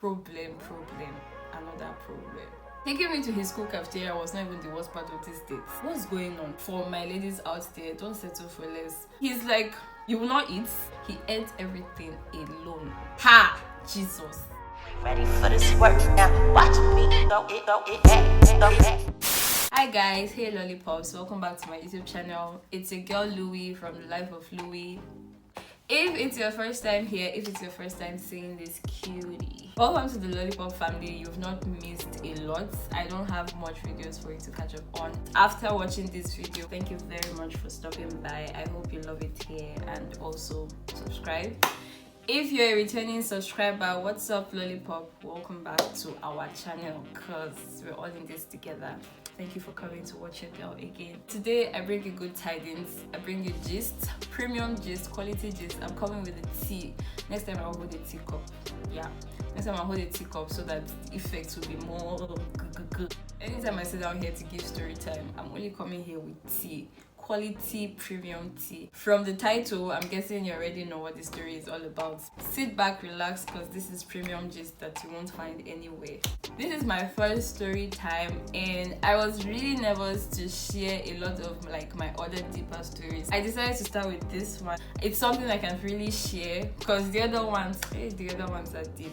Another problem. Taking me to his school cafeteria was not even the worst part of this date. What's going on? For my ladies out there, don't settle for less. He's like, you will not eat. He ate everything alone. Ha! Jesus. Ready for this work now. Watch me go it. Hi guys, hey Lollipops, welcome back to my YouTube channel. It's your girl Luwee from the life of Luwee. If it's your first time here, if it's your first time seeing this cutie, welcome to the Lollipop family. You've not missed a lot. I don't have much videos for you to catch up on. After watching this video, thank you very much for stopping by. I hope you love it here and also subscribe. If you're a returning subscriber, what's up Lollipop? Welcome back to our channel because we're all in this together. Thank you for coming to watch your girl again. Today I bring you good tidings. I bring you gist, premium gist, quality gist. I'm coming with a tea. Next time I'll hold a teacup. Yeah, next time I'll hold a teacup so that the effects will be more good. Anytime I sit down here to give story time, I'm only coming here with tea. Quality premium tea. From the title, I'm guessing you already know what the story is all about. Sit back, relax, because this is premium gist that you won't find anywhere. This is my first story time and I was really nervous to share a lot of like my other deeper stories. I decided to start with this one. It's something I can really share because the other ones are deep.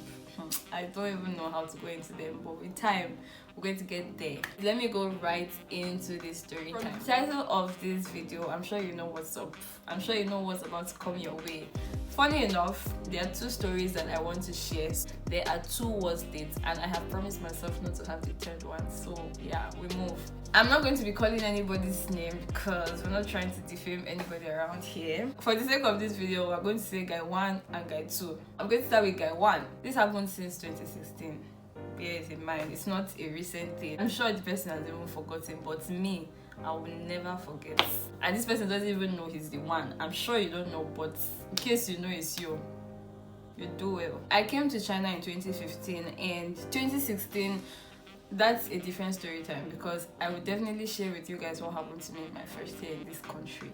I don't even know how to go into them, but with time we're going to get there. Let me go right into this story time. The title of this video, I'm sure you know what's up. I'm sure you know what's about to come your way. Funny enough, there are two stories that I want to share. There are two worst dates and I have promised myself not to have the third one. So yeah, we move. I'm not going to be calling anybody's name because we're not trying to defame anybody around here. For the sake of this video, we're going to say guy 1 and guy 2. I'm going to start with guy 1. This happened since 2016. Bear it in mind, it's not a recent thing. I'm sure the person has even forgotten, but me, I will never forget. And this person doesn't even know he's the one. I'm sure you don't know, but in case you know it's you do well. I came to China in 2015 and 2016, that's a different story time because I would definitely share with you guys what happened to me in my first year in this country.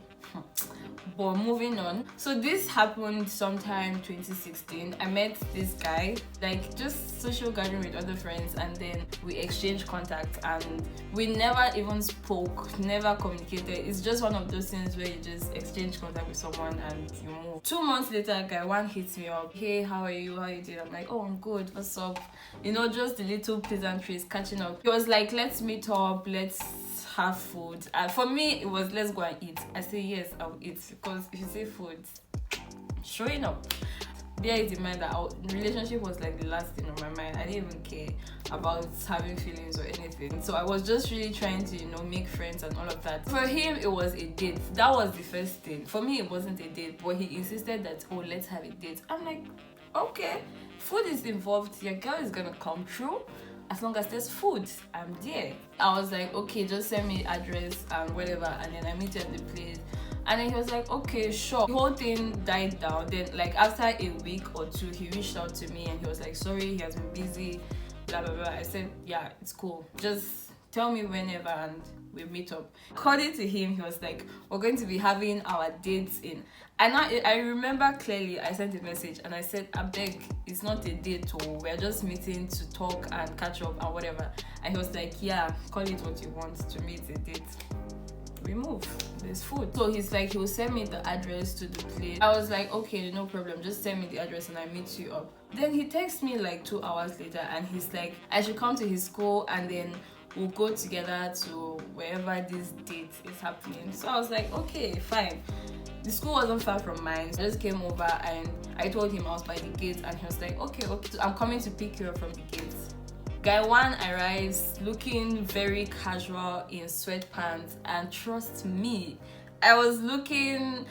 But moving on, so this happened sometime 2016. I met this guy, like just social gathering with other friends, and then we exchanged contact and we never even spoke, never communicated. It's just one of those things where you just exchange contact with someone and you move. 2 months later, guy 1 hits me up. Hey, how are you? How you doing? I'm like, oh, I'm good. What's up? You know, just the little pleasantries, catching up. He was like, let's meet up, let's have food. And for me, it was let's go and eat. I say yes, I'll eat because if you say food, showing up. Bear it in mind that our relationship was like the last thing on my mind. I didn't even care about having feelings or anything. So I was just really trying to, you know, make friends and all of that. For him, it was a date. That was the first thing. For me, it wasn't a date, but he insisted that, oh, let's have a date. I'm like, okay, food is involved. Your girl is gonna come through. As long as there's food, I'm there. I was like, okay, just send me address and whatever, and then I meet you at the place. And then he was like, okay, sure. The whole thing died down. Then like after a week or two, he reached out to me and he was like, sorry, he has been busy, blah blah blah. I said, yeah, it's cool, just tell me whenever and we meet up. According to him, he was like, we're going to be having our dates in. And I remember clearly I sent a message and I said, I beg, it's not a date, oh, we're just meeting to talk and catch up and whatever. And he was like, yeah, call it what you want, to me it's a date. We move, there's food. So he's like, he'll send me the address to the place. I was like, okay, no problem, just send me the address and I meet you up. Then he texts me like 2 hours later and he's like, I should come to his school and then we'll go together to wherever this date is happening. So I was like, okay, fine. The school wasn't far from mine. So I just came over and I told him I was by the gate and he was like, okay, so I'm coming to pick you up from the gate. Guy 1 arrives looking very casual in sweatpants, and trust me, I wasn't looking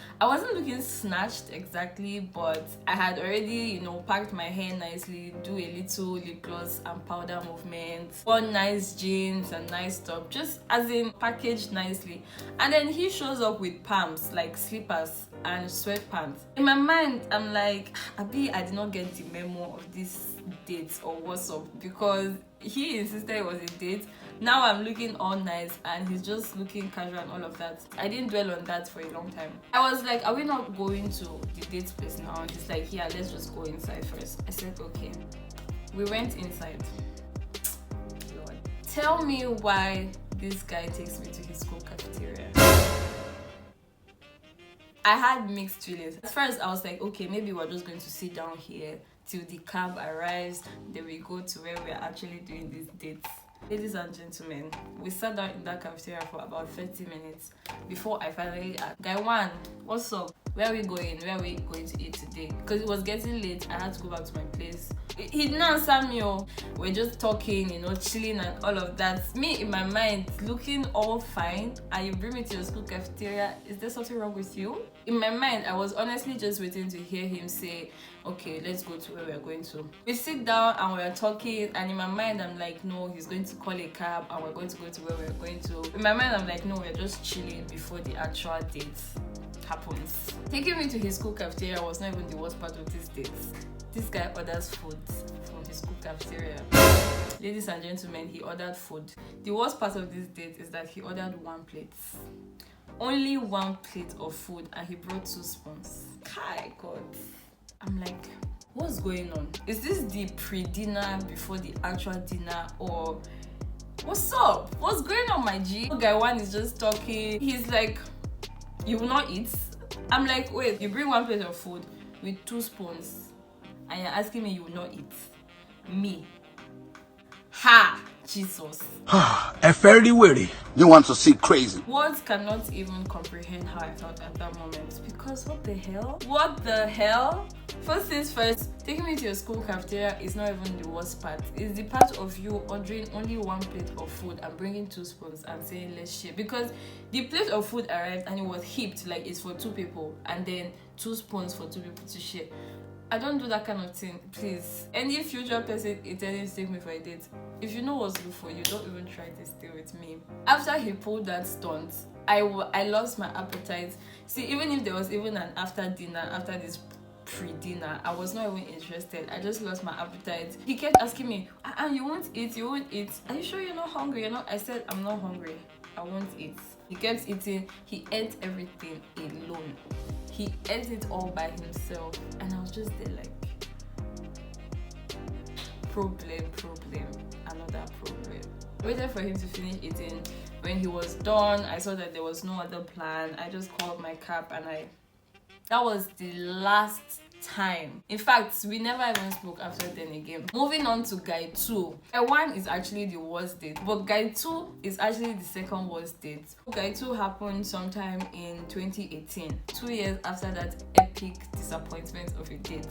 snatched exactly, but I had already, you know, packed my hair nicely, do a little lip gloss and powder movement, worn nice jeans and nice top, just as in packaged nicely. And then he shows up with palms, like slippers and sweatpants. In my mind, I'm like, Abi, I did not get the memo of this date or what's up, because he insisted it was a date. Now I'm looking all nice and he's just looking casual and all of that. I didn't dwell on that for a long time. I was like, are we not going to the date place now? And he's like, yeah, let's just go inside first. I said, okay. We went inside. Lord. Tell me why this guy takes me to his school cafeteria. I had mixed feelings. At first, I was like, okay, maybe we're just going to sit down here till the cab arrives. Then we go to where we're actually doing these dates. Ladies and gentlemen, we sat down in that cafeteria for about 30 minutes before I finally asked, Guy one, what's up? Where are we going? Where are we going to eat today? Because it was getting late, I had to go back to my place. He didn't answer me. We're just talking, chilling and all of that. Me in my mind, looking all fine, and you bring me to your school cafeteria. Is there something wrong with you? In my mind, I was honestly just waiting to hear him say, okay, let's go to where we're going to. We sit down and we're talking, and in my mind, I'm like, no, he's going to call a cab and we're going to go to where we're going to. In my mind, I'm like, no, we're just chilling before the actual date happens. Taking me to his school cafeteria was not even the worst part of this date. This guy orders food from his school cafeteria. Ladies and gentlemen, he ordered food. The worst part of this date is that he ordered one plate. Only one plate of food, and he brought 2 spoons. Hi, God. I'm like, what's going on? Is this the pre-dinner before the actual dinner, or what's up? What's going on, my G? Guy one is just talking. He's like, you will not eat? I'm like, wait, you bring 1 plate of food with 2 spoons and you're asking me you will not eat? Me. Ha! Jesus. Fairly weary. You want to see crazy. Words cannot even comprehend how I felt at that moment. Because what the hell? What the hell? First things first, taking me to your school cafeteria is not even the worst part. It's the part of you ordering only 1 plate of food and bringing 2 spoons and saying let's share. Because the plate of food arrived and it was heaped like it's for 2 people, and then 2 spoons for 2 people to share. I don't do that kind of thing, please. Any future person intending to take me for a date, if you know what's good for you, don't even try to stay with me. After he pulled that stunt, I lost my appetite. See, even if there was even an after dinner, after this pre-dinner, I was not even interested. I just lost my appetite. He kept asking me, you won't eat, you won't eat. Are you sure you're not hungry? I said, I'm not hungry. I won't eat. He kept eating. He ate everything alone. He ate it all by himself, and I was just there like, problem, another problem. I waited for him to finish eating. When he was done, I saw that there was no other plan. I just called my cab, and that was the last time. In fact, we never even spoke after then again. Moving on to guy 2. Guy 1 is actually the worst date, but guy 2 is actually the second worst date. Guy 2 happened sometime in 2018, 2 years after that epic disappointment of a date.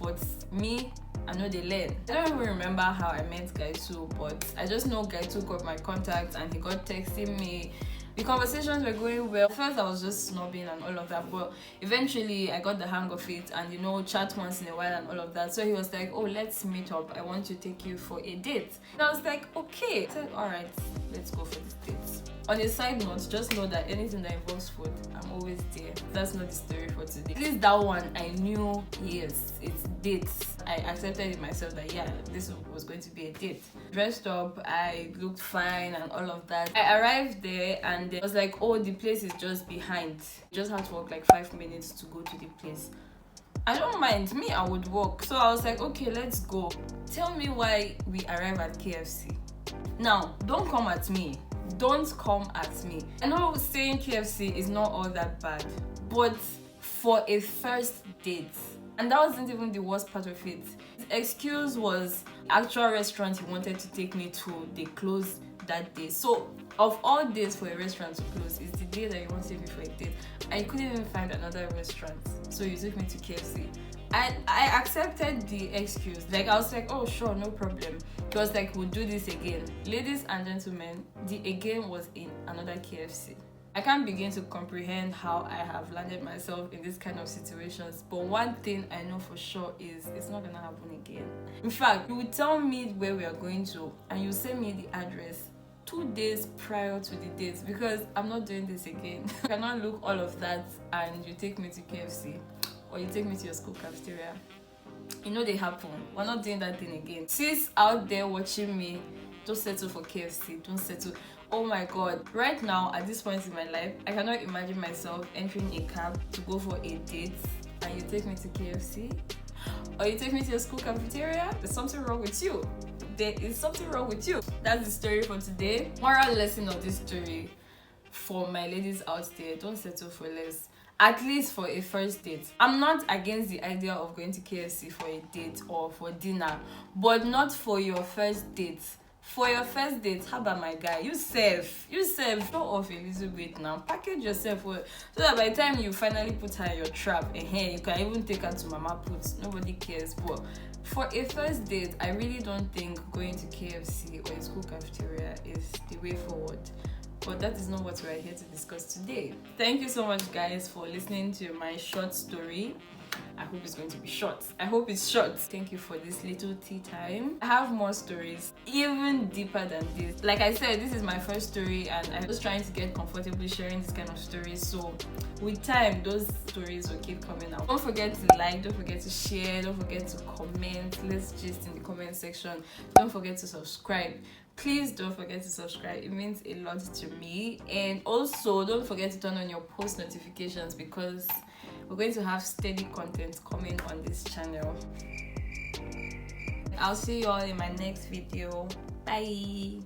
But me, I know they learn. I don't even remember how I met guy 2, but I just know guy 2 got my contact and he got texting me. The conversations were going well. First, I was just snobbing and all of that, but eventually I got the hang of it and chat once in a while and all of that. So he was like, oh, let's meet up. I want to take you for a date. And I was like, okay. I said, all right, let's go for this date. On a side note, just know that anything that involves food, I'm always there. That's not the story for today. At least that one, I knew, yes, it's dates. I accepted it myself that, yeah, this was going to be a date. Dressed up, I looked fine and all of that. I arrived there and it was like, oh, the place is just behind. You just have to walk like 5 minutes to go to the place. I don't mind. Me, I would walk. So I was like, okay, let's go. Tell me why we arrive at KFC. Now, don't come at me. Don't come at me. I know saying KFC is not all that bad, but for a first date, and that wasn't even the worst part of it. The excuse was actual restaurant he wanted to take me to, they closed that day. So of all days for a restaurant to close, it's the day that you want to take me for a date. I couldn't even find another restaurant, so you took me to KFC. I accepted the excuse. Like, I was like, oh sure, no problem. He was like, we'll do this again. Ladies and gentlemen, the again was in another KFC. I can't begin to comprehend how I have landed myself in this kind of situations, but one thing I know for sure is it's not gonna happen again. In fact, you will tell me where we are going to and you send me the address 2 days prior to the date, because I'm not doing this again. I cannot look all of that and you take me to KFC or you take me to your school cafeteria. They happen. We're not doing that thing again. Sis out there watching me, don't settle for KFC. Don't settle. Oh my God. Right now, at this point in my life, I cannot imagine myself entering a cab to go for a date and you take me to KFC. or you take me to your school cafeteria, there's something wrong with you. There is something wrong with you. That's the story for today. Moral lesson of this story for my ladies out there: don't settle for less. At least for a first date. I'm not against the idea of going to KFC for a date or for dinner, but not for your first date. For your first date, how about my guy? You show off a little bit now. Package yourself well, so that by the time you finally put her in your trap, you can even take her to mama put. Nobody cares. But for a first date, I really don't think going to KFC or a school cafeteria is the way forward. But that is not what we are here to discuss today. Thank you so much, guys, for listening to my short story. I hope it's going to be short. I hope it's short. Thank you for this little tea time. I have more stories, even deeper than this. Like I said, this is my first story and I'm just trying to get comfortable sharing this kind of stories. So with time, those stories will keep coming out. Don't forget to like, don't forget to share, don't forget to comment. Let's gist in the comment section. Don't forget to subscribe. Please don't forget to subscribe. It means a lot to me. And also don't forget to turn on your post notifications because we're going to have steady content coming on this channel. I'll see you all in my next video. Bye.